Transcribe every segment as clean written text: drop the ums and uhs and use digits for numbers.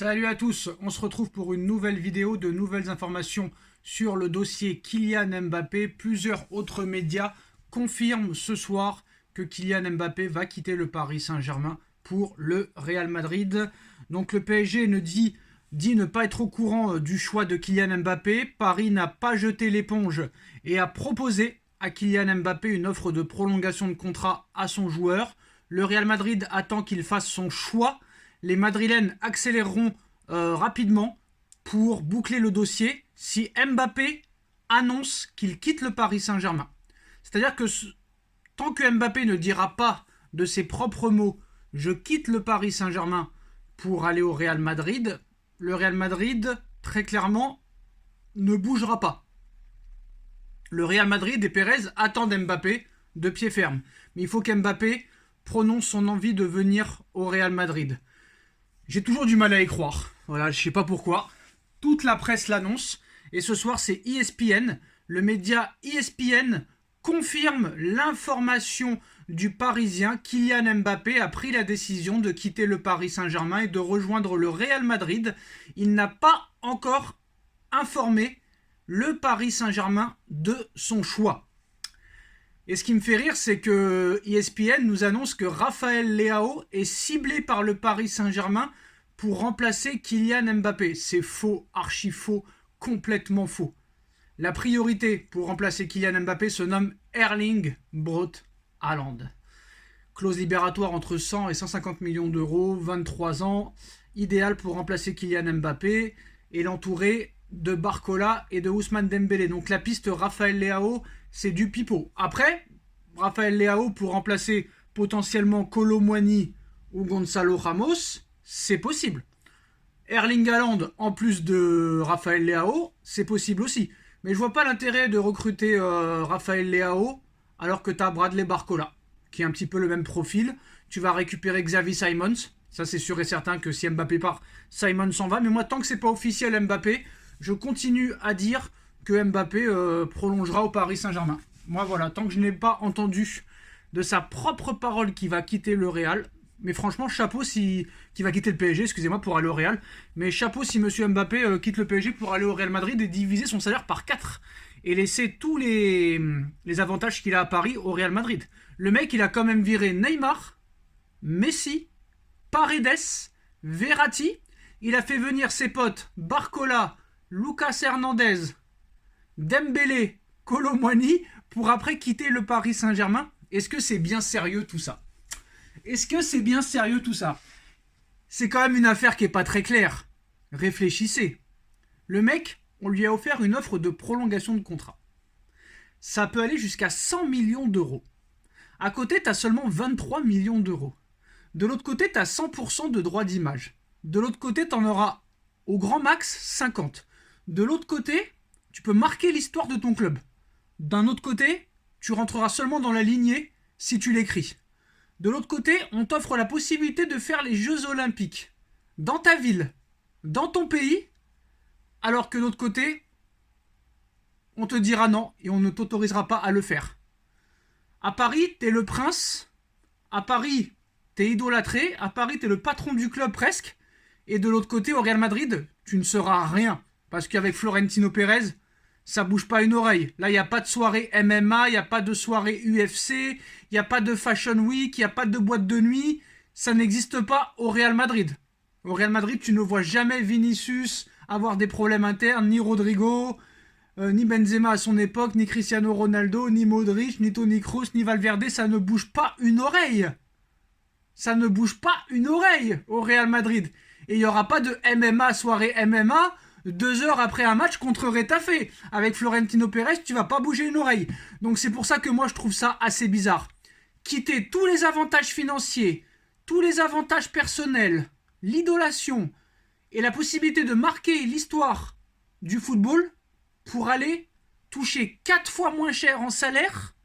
Salut à tous, on se retrouve pour une nouvelle vidéo de nouvelles informations sur le dossier Kylian Mbappé. Plusieurs autres médias confirment ce soir que Kylian Mbappé va quitter le Paris Saint-Germain pour le Real Madrid. Donc le PSG dit ne pas être au courant du choix de Kylian Mbappé. Paris n'a pas jeté l'éponge et a proposé à Kylian Mbappé une offre de prolongation de contrat à son joueur. Le Real Madrid attend qu'il fasse son choix. Les Madrilènes accéléreront rapidement pour boucler le dossier si Mbappé annonce qu'il quitte le Paris Saint-Germain. C'est-à-dire que tant que Mbappé ne dira pas de ses propres mots « je quitte le Paris Saint-Germain pour aller au Real Madrid », le Real Madrid, très clairement, ne bougera pas. Le Real Madrid et Pérez attendent Mbappé de pied ferme. Mais il faut qu'Mbappé prononce son envie de venir au Real Madrid. J'ai toujours du mal à y croire. Voilà, je sais pas pourquoi. Toute la presse l'annonce. Et ce soir, c'est ESPN. Le média ESPN confirme l'information du Parisien. Kylian Mbappé a pris la décision de quitter le Paris Saint-Germain et de rejoindre le Real Madrid. Il n'a pas encore informé le Paris Saint-Germain de son choix. Et ce qui me fait rire, c'est que ESPN nous annonce que Raphaël Leao est ciblé par le Paris Saint-Germain pour remplacer Kylian Mbappé. C'est faux, archi faux, complètement faux. La priorité pour remplacer Kylian Mbappé se nomme Erling Braut Haaland. Clause libératoire entre 100 et 150 millions d'euros, 23 ans, idéal pour remplacer Kylian Mbappé et l'entourer de Barcola et de Ousmane Dembélé. Donc la piste Raphaël Leao, c'est du pipeau. Après, Raphaël Leao pour remplacer potentiellement Kolo Muani ou Gonzalo Ramos, c'est possible. Erling Haaland en plus de Raphaël Leao, c'est possible aussi. Mais je vois pas l'intérêt de recruter Raphaël Leao alors que tu as Bradley Barcola, qui est un petit peu le même profil. Tu vas récupérer Xavi Simons. Ça, c'est sûr et certain que si Mbappé part, Simons s'en va. Mais moi, tant que c'est pas officiel Mbappé, je continue à dire que Mbappé prolongera au Paris Saint-Germain. Moi, voilà, tant que je n'ai pas entendu de sa propre parole qu'il va quitter le Real, mais franchement, chapeau si... qui va quitter le PSG, excusez-moi, pour aller au Real, mais chapeau si Monsieur Mbappé quitte le PSG pour aller au Real Madrid et diviser son salaire par 4 et laisser tous les avantages qu'il a à Paris au Real Madrid. Le mec, il a quand même viré Neymar, Messi, Paredes, Verratti. Il a fait venir ses potes Barcola, Lucas Hernandez, Dembélé, Kolo Muani pour après quitter le Paris Saint-Germain. Est-ce que c'est bien sérieux tout ça? Est-ce que c'est bien sérieux tout ça? C'est quand même une affaire qui est pas très claire. Réfléchissez. Le mec, on lui a offert une offre de prolongation de contrat. Ça peut aller jusqu'à 100 millions d'euros. À côté, tu as seulement 23 millions d'euros. De l'autre côté, tu as 100% de droits d'image. De l'autre côté, tu en auras au grand max 50. De l'autre côté, tu peux marquer l'histoire de ton club. D'un autre côté, tu rentreras seulement dans la lignée si tu l'écris. De l'autre côté, on t'offre la possibilité de faire les Jeux Olympiques dans ta ville, dans ton pays, alors que de l'autre côté, on te dira non et on ne t'autorisera pas à le faire. À Paris, t'es le prince. À Paris, t'es idolâtré. À Paris, t'es le patron du club presque. Et de l'autre côté, au Real Madrid, tu ne seras rien. Parce qu'avec Florentino Pérez, ça bouge pas une oreille. Là, il n'y a pas de soirée MMA, il n'y a pas de soirée UFC, il n'y a pas de Fashion Week, il n'y a pas de boîte de nuit. Ça n'existe pas au Real Madrid. Au Real Madrid, tu ne vois jamais Vinicius avoir des problèmes internes, ni Rodrigo, ni Benzema à son époque, ni Cristiano Ronaldo, ni Modric, ni Toni Kroos, ni Valverde. Ça ne bouge pas une oreille. Ça ne bouge pas une oreille au Real Madrid. Et il n'y aura pas de MMA, soirée MMA, 2 heures après un match contre Retafe. Avec Florentino Pérez, tu vas pas bouger une oreille. Donc c'est pour ça que moi je trouve ça assez bizarre. Quitter tous les avantages financiers, tous les avantages personnels, l'idolation et la possibilité de marquer l'histoire du football pour aller toucher 4 fois moins cher en salaire,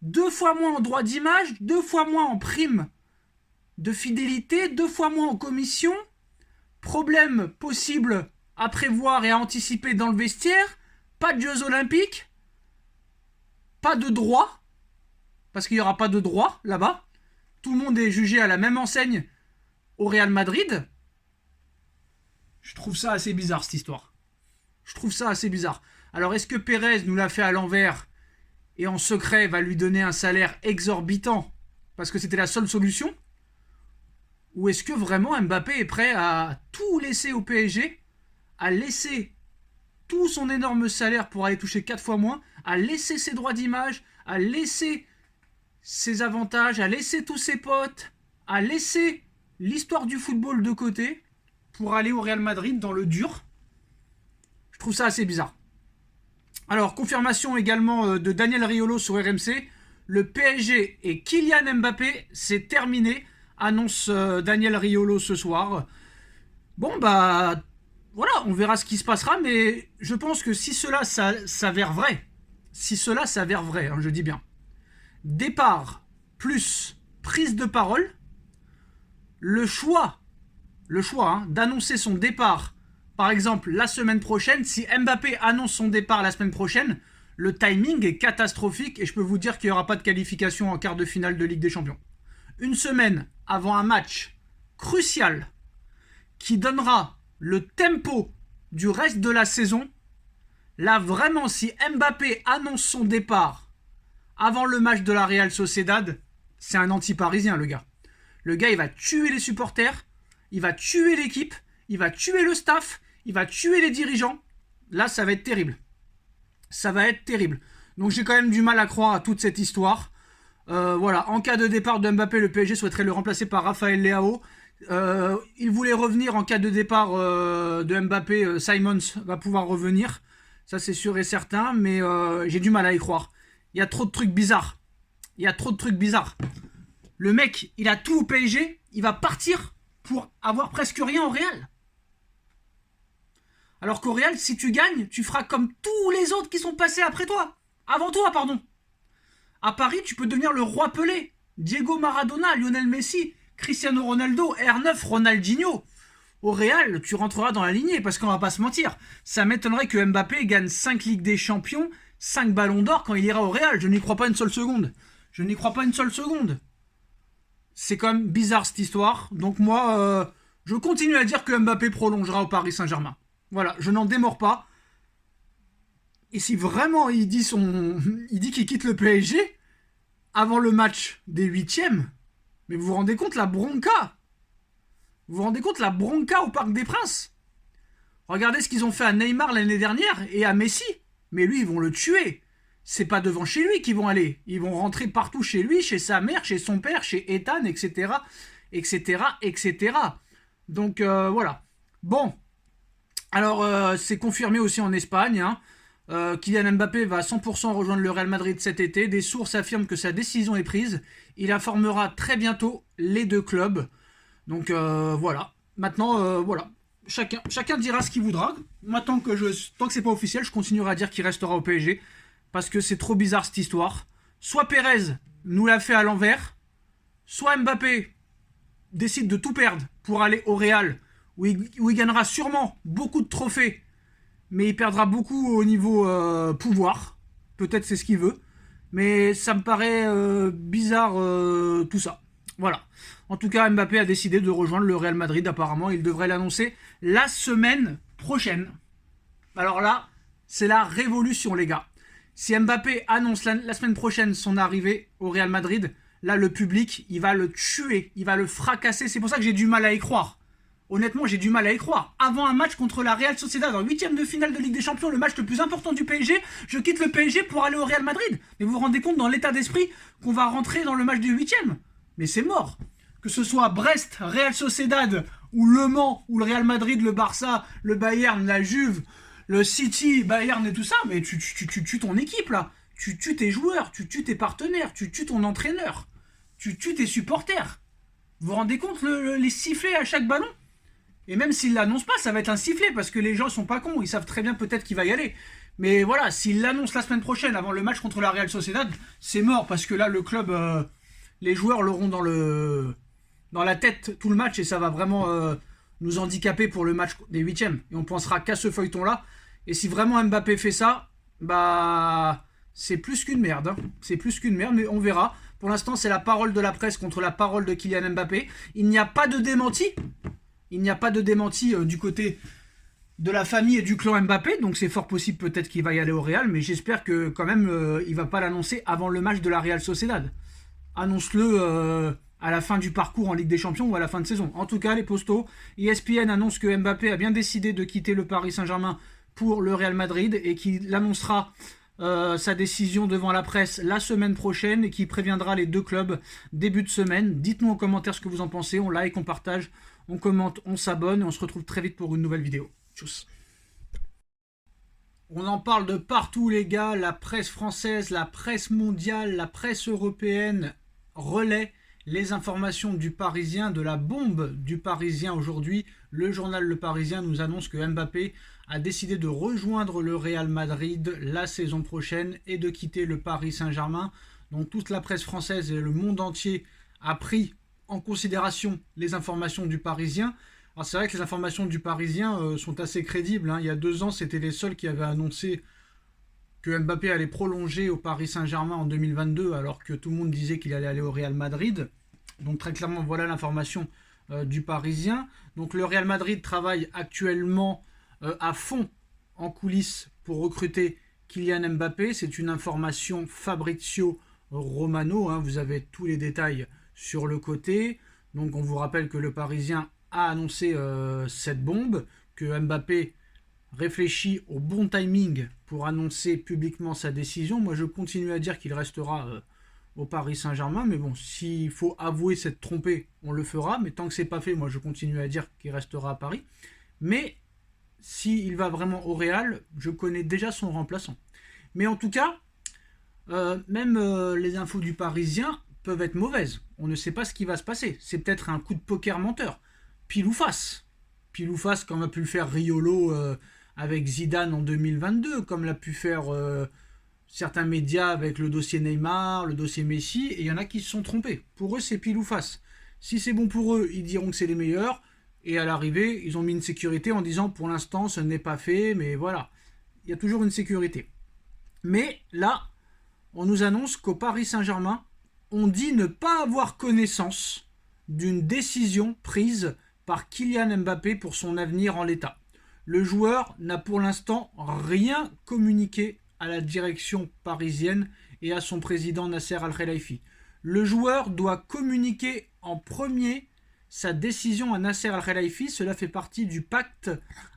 2 fois moins en droit d'image, 2 fois moins en prime de fidélité, 2 fois moins en commission, problème possible à prévoir et à anticiper dans le vestiaire, pas de Jeux Olympiques, pas de droit, parce qu'il n'y aura pas de droit là-bas, tout le monde est jugé à la même enseigne au Real Madrid, Je trouve ça assez bizarre, cette histoire. Je trouve ça assez bizarre. Alors, est-ce que Pérez nous l'a fait à l'envers et en secret va lui donner un salaire exorbitant parce que c'était la seule solution? Ou est-ce que vraiment Mbappé est prêt à tout laisser au PSG, à laisser tout son énorme salaire pour aller toucher 4 fois moins, à laisser ses droits d'image, à laisser ses avantages, à laisser tous ses potes, à laisser l'histoire du football de côté pour aller au Real Madrid dans le dur? Je trouve ça assez bizarre. Alors, confirmation également de Daniel Riolo sur RMC. Le PSG et Kylian Mbappé, c'est terminé, annonce Daniel Riolo ce soir. Bon, bah, voilà, on verra ce qui se passera, mais je pense que si cela s'avère vrai, hein, je dis bien, départ plus prise de parole, le choix d'annoncer son départ, par exemple la semaine prochaine, si Mbappé annonce son départ la semaine prochaine, le timing est catastrophique et je peux vous dire qu'il n'y aura pas de qualification en quart de finale de Ligue des Champions. Une semaine avant un match crucial qui donnera le tempo du reste de la saison, là vraiment si Mbappé annonce son départ avant le match de la Real Sociedad, c'est un anti-parisien le gars. Le gars il va tuer les supporters, il va tuer l'équipe, il va tuer le staff, il va tuer les dirigeants. Là ça va être terrible. Ça va être terrible. Donc j'ai quand même du mal à croire à toute cette histoire. Voilà, en cas de départ de Mbappé, le PSG souhaiterait le remplacer par Raphaël Leao. Il voulait revenir en cas de départ de Mbappé. Simons va pouvoir revenir. Ça c'est sûr et certain, mais j'ai du mal à y croire. Il y a trop de trucs bizarres. Le mec, il a tout au PSG, il va partir pour avoir presque rien au Real. Alors qu'au Real, si tu gagnes, tu feras comme tous les autres qui sont passés après toi. Avant toi, pardon. À Paris, tu peux devenir le roi Pelé. Diego Maradona, Lionel Messi, Cristiano Ronaldo, R9, Ronaldinho. Au Real, tu rentreras dans la lignée, parce qu'on va pas se mentir. Ça m'étonnerait que Mbappé gagne 5 Ligues des Champions, 5 Ballons d'Or quand il ira au Real. Je n'y crois pas une seule seconde. C'est quand même bizarre cette histoire. Donc moi, je continue à dire que Mbappé prolongera au Paris Saint-Germain. Voilà, je n'en démords pas. Et si vraiment il dit qu'il quitte le PSG avant le match des 8e, mais vous vous rendez compte la bronca? Vous vous rendez compte la bronca au Parc des Princes? Regardez ce qu'ils ont fait à Neymar l'année dernière et à Messi. Mais lui, ils vont le tuer. C'est pas devant chez lui qu'ils vont aller. Ils vont rentrer partout chez lui, chez sa mère, chez son père, chez Ethan, etc. Donc voilà. Bon. Alors, c'est confirmé aussi en Espagne. Kylian Mbappé va à 100% rejoindre le Real Madrid cet été. Des sources affirment que sa décision est prise. Il informera très bientôt les deux clubs. Donc voilà. Maintenant, voilà. Chacun dira ce qu'il voudra. Moi, tant que c'est pas officiel, je continuerai à dire qu'il restera au PSG. Parce que c'est trop bizarre cette histoire. Soit Pérez nous l'a fait à l'envers, soit Mbappé décide de tout perdre pour aller au Real, où il gagnera sûrement beaucoup de trophées, mais il perdra beaucoup au niveau pouvoir. Peut-être c'est ce qu'il veut. Mais ça me paraît bizarre tout ça. Voilà. En tout cas, Mbappé a décidé de rejoindre le Real Madrid. Apparemment, il devrait l'annoncer la semaine prochaine. Alors là, c'est la révolution, les gars. Si Mbappé annonce la semaine prochaine son arrivée au Real Madrid, là, le public, il va le tuer, il va le fracasser. C'est pour ça que j'ai du mal à y croire. Honnêtement, j'ai du mal à y croire. Avant un match contre la Real Sociedad, en 8e de finale de Ligue des Champions, le match le plus important du PSG, je quitte le PSG pour aller au Real Madrid. Mais vous vous rendez compte dans l'état d'esprit qu'on va rentrer dans le match du 8e? Mais c'est mort. Que ce soit Brest, Real Sociedad, ou Le Mans, ou le Real Madrid, le Barça, le Bayern, la Juve, le City, Bayern et tout ça, mais tu tues ton équipe là. Tu tues tes joueurs, tu tues tes partenaires, tu tues ton entraîneur, tu tues tes supporters. Vous vous rendez compte les sifflets à chaque ballon? Et même s'il l'annonce pas, ça va être un sifflet parce que les gens sont pas cons, ils savent très bien peut-être qu'il va y aller. Mais voilà, s'il l'annonce la semaine prochaine avant le match contre la Real Sociedad, c'est mort parce que là le club, les joueurs l'auront dans la tête tout le match et ça va vraiment nous handicaper pour le match des 8e. Et on pensera qu'à ce feuilleton-là. Et si vraiment Mbappé fait ça, bah c'est plus qu'une merde. Hein. C'est plus qu'une merde, mais on verra. Pour l'instant, c'est la parole de la presse contre la parole de Kylian Mbappé. Il n'y a pas de démenti. Il n'y a pas de démenti du côté de la famille et du clan Mbappé, donc c'est fort possible peut-être qu'il va y aller au Real, mais j'espère que quand même il va pas l'annoncer avant le match de la Real Sociedad. Annonce-le à la fin du parcours en Ligue des Champions ou à la fin de saison. En tout cas, les postos, ESPN annonce que Mbappé a bien décidé de quitter le Paris Saint-Germain pour le Real Madrid et qu'il annoncera sa décision devant la presse la semaine prochaine et qui préviendra les deux clubs début de semaine. Dites-nous en commentaire ce que vous en pensez, on like, on partage, on commente, on s'abonne et on se retrouve très vite pour une nouvelle vidéo. Tchuss. On en parle de partout les gars, la presse française, la presse mondiale, la presse européenne relaie les informations du Parisien, de la bombe du Parisien aujourd'hui. Le journal Le Parisien nous annonce que Mbappé a décidé de rejoindre le Real Madrid la saison prochaine et de quitter le Paris Saint-Germain. Donc toute la presse française et le monde entier a pris en considération les informations du Parisien. Alors c'est vrai que les informations du Parisien sont assez crédibles, hein. Il y a 2 ans, c'était les seuls qui avaient annoncé que Mbappé allait prolonger au Paris Saint-Germain en 2022, alors que tout le monde disait qu'il allait aller au Real Madrid. Donc très clairement, voilà l'information du Parisien. Donc le Real Madrid travaille actuellement à fond en coulisses pour recruter Kylian Mbappé. C'est une information Fabrizio Romano, hein. Vous avez tous les détails sur le côté. Donc on vous rappelle que le Parisien a annoncé cette bombe, que Mbappé réfléchit au bon timing pour annoncer publiquement sa décision. Moi, je continue à dire qu'il restera au Paris Saint-Germain, mais bon, s'il faut avouer s'être trompé, on le fera. Mais tant que c'est pas fait, moi, je continue à dire qu'il restera à Paris. Mais s'il va vraiment au Real, je connais déjà son remplaçant. Mais en tout cas, même les infos du Parisien peuvent être mauvaises. On ne sait pas ce qui va se passer. C'est peut-être un coup de poker menteur. Pile ou face. Pile ou face, comme a pu le faire Riolo avec Zidane en 2022, comme l'a pu faire certains médias avec le dossier Neymar, le dossier Messi, et il y en a qui se sont trompés. Pour eux, c'est pile ou face. Si c'est bon pour eux, ils diront que c'est les meilleurs, et à l'arrivée, ils ont mis une sécurité en disant pour l'instant, ce n'est pas fait, mais voilà. Il y a toujours une sécurité. Mais là, on nous annonce qu'au Paris Saint-Germain, on dit ne pas avoir connaissance d'une décision prise par Kylian Mbappé pour son avenir en l'état. Le joueur n'a pour l'instant rien communiqué à la direction parisienne et à son président Nasser Al-Khelaifi. Le joueur doit communiquer en premier sa décision à Nasser Al-Khelaifi. Cela fait partie du pacte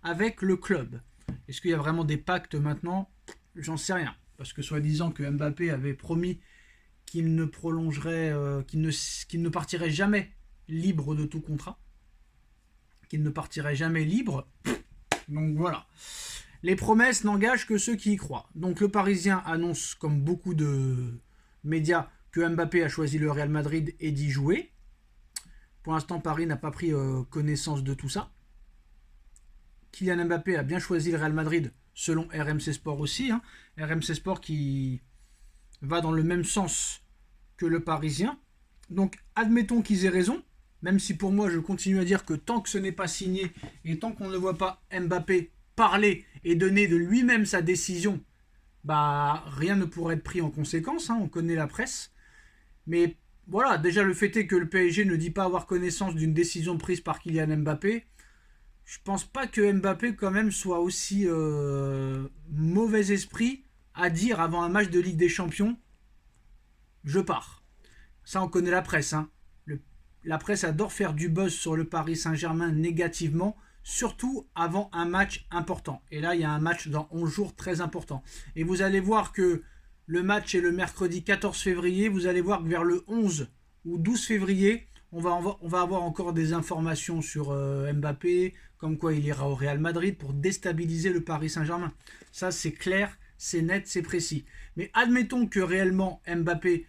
avec le club. Est-ce qu'il y a vraiment des pactes maintenant? J'en sais rien. Parce que soi-disant que Mbappé avait promis qu'il ne prolongerait, qu'il ne partirait jamais libre de tout contrat. Qu'il ne partirait jamais libre. Donc voilà. Les promesses n'engagent que ceux qui y croient. Donc le Parisien annonce, comme beaucoup de médias, que Mbappé a choisi le Real Madrid et d'y jouer. Pour l'instant, Paris n'a pas pris connaissance de tout ça. Kylian Mbappé a bien choisi le Real Madrid, selon RMC Sport aussi. Hein. RMC Sport qui va dans le même sens que le Parisien. Donc admettons qu'ils aient raison. Même si pour moi, je continue à dire que tant que ce n'est pas signé et tant qu'on ne voit pas Mbappé parler et donner de lui-même sa décision, bah rien ne pourrait être pris en conséquence. Hein, on connaît la presse. Mais voilà, déjà le fait est que le PSG ne dit pas avoir connaissance d'une décision prise par Kylian Mbappé. Je pense pas que Mbappé quand même soit aussi mauvais esprit à dire avant un match de Ligue des Champions, je pars. Ça, on connaît la presse, hein. La presse adore faire du buzz sur le Paris Saint-Germain négativement, surtout avant un match important. Et là, il y a un match dans 11 jours très important. Et vous allez voir que le match est le mercredi 14 février. Vous allez voir que vers le 11 ou 12 février, on va avoir encore des informations sur Mbappé, comme quoi il ira au Real Madrid pour déstabiliser le Paris Saint-Germain. Ça, c'est clair, c'est net, c'est précis. Mais admettons que réellement Mbappé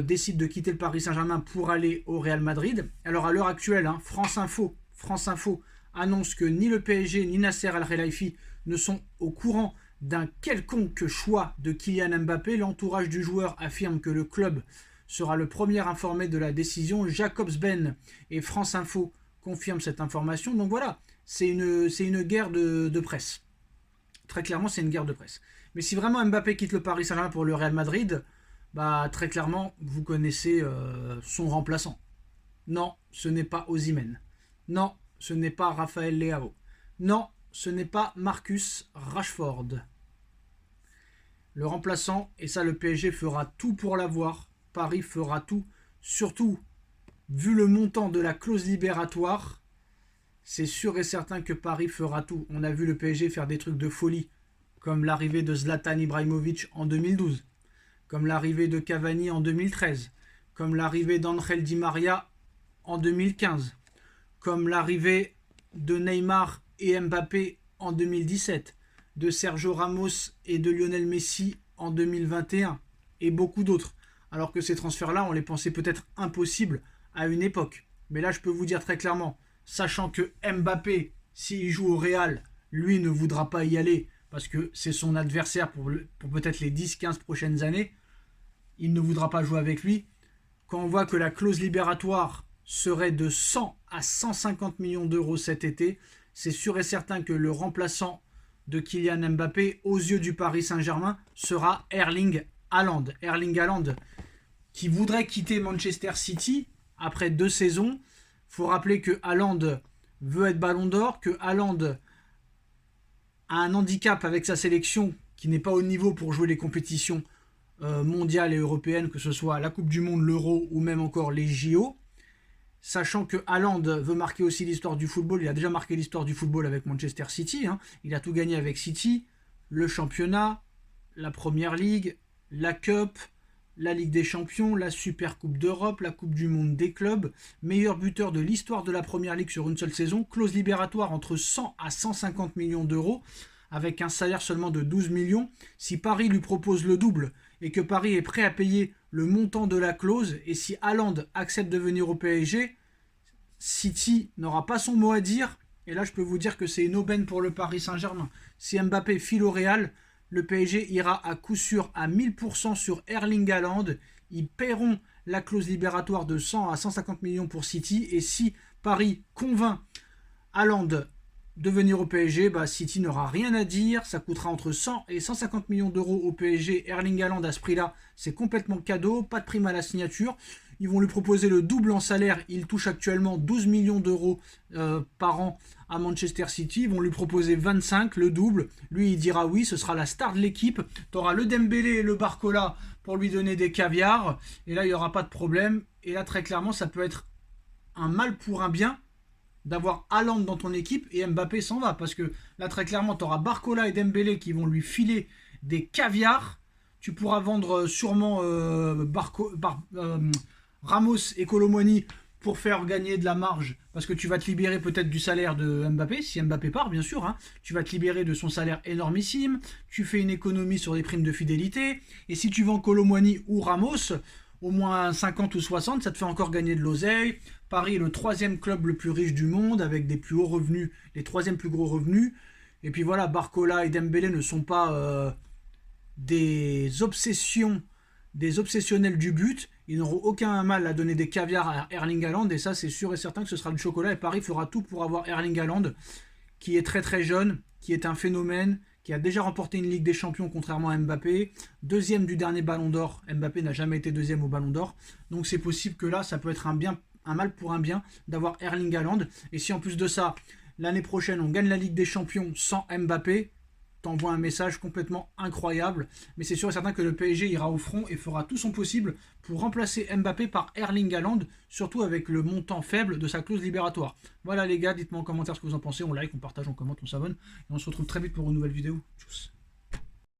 décide de quitter le Paris Saint-Germain pour aller au Real Madrid. Alors à l'heure actuelle, hein, France Info annonce que ni le PSG ni Nasser Al-Khelaifi ne sont au courant d'un quelconque choix de Kylian Mbappé. L'entourage du joueur affirme que le club sera le premier informé de la décision. Jacobs-Ben et France Info confirment cette information. Donc voilà, c'est une guerre de presse. Très clairement, c'est une guerre de presse. Mais si vraiment Mbappé quitte le Paris Saint-Germain pour le Real Madrid, bah très clairement, vous connaissez son remplaçant. Non, ce n'est pas Osimhen. Non, ce n'est pas Raphaël Leao. Non, ce n'est pas Marcus Rashford. Le remplaçant, et ça le PSG fera tout pour l'avoir. Paris fera tout. Surtout, vu le montant de la clause libératoire, c'est sûr et certain que Paris fera tout. On a vu le PSG faire des trucs de folie, comme l'arrivée de Zlatan Ibrahimovic en 2012, comme l'arrivée de Cavani en 2013, comme l'arrivée d'Angel Di Maria en 2015, comme l'arrivée de Neymar et Mbappé en 2017, de Sergio Ramos et de Lionel Messi en 2021, et beaucoup d'autres. Alors que ces transferts-là, on les pensait peut-être impossibles à une époque. Mais là, je peux vous dire très clairement, sachant que Mbappé, s'il joue au Real, lui ne voudra pas y aller, parce que c'est son adversaire pour peut-être les 10-15 prochaines années, il ne voudra pas jouer avec lui. Quand on voit que la clause libératoire serait de 100 à 150 millions d'euros cet été, c'est sûr et certain que le remplaçant de Kylian Mbappé, aux yeux du Paris Saint-Germain, sera Erling Haaland. Erling Haaland, qui voudrait quitter Manchester City après 2 saisons. Il faut rappeler que Haaland veut être Ballon d'Or, que Haaland a un handicap avec sa sélection qui n'est pas au niveau pour jouer les compétitions mondiales et européennes, que ce soit la Coupe du Monde, l'Euro ou même encore les JO. Sachant que Haaland veut marquer aussi l'histoire du football, il a déjà marqué l'histoire du football avec Manchester City, il a tout gagné avec City, le championnat, la Première Ligue, la Cup, la Ligue des Champions, la Super Coupe d'Europe, la Coupe du Monde des clubs, meilleur buteur de l'histoire de la Première Ligue sur une seule saison, clause libératoire entre 100 à 150 millions d'euros, avec un salaire seulement de 12 millions. Si Paris lui propose le double et que Paris est prêt à payer le montant de la clause, et si Haaland accepte de venir au PSG, City n'aura pas son mot à dire. Et là, je peux vous dire que c'est une aubaine pour le Paris Saint-Germain. Si Mbappé file au Real, le PSG ira à coup sûr à 1000% sur Erling Haaland. Ils paieront la clause libératoire de 100 à 150 millions pour City. Et si Paris convainc Haaland de venir au PSG, City n'aura rien à dire. Ça coûtera entre 100 et 150 millions d'euros au PSG. Erling Haaland, à ce prix-là, c'est complètement cadeau. Pas de prime à la signature. Ils vont lui proposer le double en salaire. Il touche actuellement 12 millions d'euros par an à Manchester City. Ils vont lui proposer 25, le double. Lui, il dira oui, ce sera la star de l'équipe. Tu auras le Dembélé et le Barcola pour lui donner des caviars. Et là, il n'y aura pas de problème. Et là, très clairement, ça peut être un mal pour un bien d'avoir Haaland dans ton équipe et Mbappé s'en va. Parce que là, très clairement, tu auras Barcola et Dembélé qui vont lui filer des caviars. Tu pourras vendre sûrement Ramos et Kolo Muani pour faire gagner de la marge, parce que tu vas te libérer peut-être du salaire de Mbappé, si Mbappé part bien sûr, tu vas te libérer de son salaire énormissime, tu fais une économie sur les primes de fidélité, et si tu vends Kolo Muani ou Ramos, au moins 50 ou 60, ça te fait encore gagner de l'oseille. Paris est le 3e club le plus riche du monde, avec des plus hauts revenus, les 3e plus gros revenus, et puis voilà, Barcola et Dembélé ne sont pas des obsessionnels du but. Ils n'auront aucun mal à donner des caviars à Erling Haaland, et ça c'est sûr et certain que ce sera du chocolat, et Paris fera tout pour avoir Erling Haaland, qui est très très jeune, qui est un phénomène, qui a déjà remporté une Ligue des Champions contrairement à Mbappé, 2e du dernier Ballon d'Or. Mbappé n'a jamais été 2e au Ballon d'Or, donc c'est possible que là ça peut être un mal pour un bien d'avoir Erling Haaland. Et si en plus de ça, l'année prochaine on gagne la Ligue des Champions sans Mbappé, t'envoies un message complètement incroyable. Mais c'est sûr et certain que le PSG ira au front et fera tout son possible pour remplacer Mbappé par Erling Haaland, surtout avec le montant faible de sa clause libératoire. Voilà les gars, dites-moi en commentaire ce que vous en pensez, on like, on partage, on commente, on s'abonne, et on se retrouve très vite pour une nouvelle vidéo. Tchuss.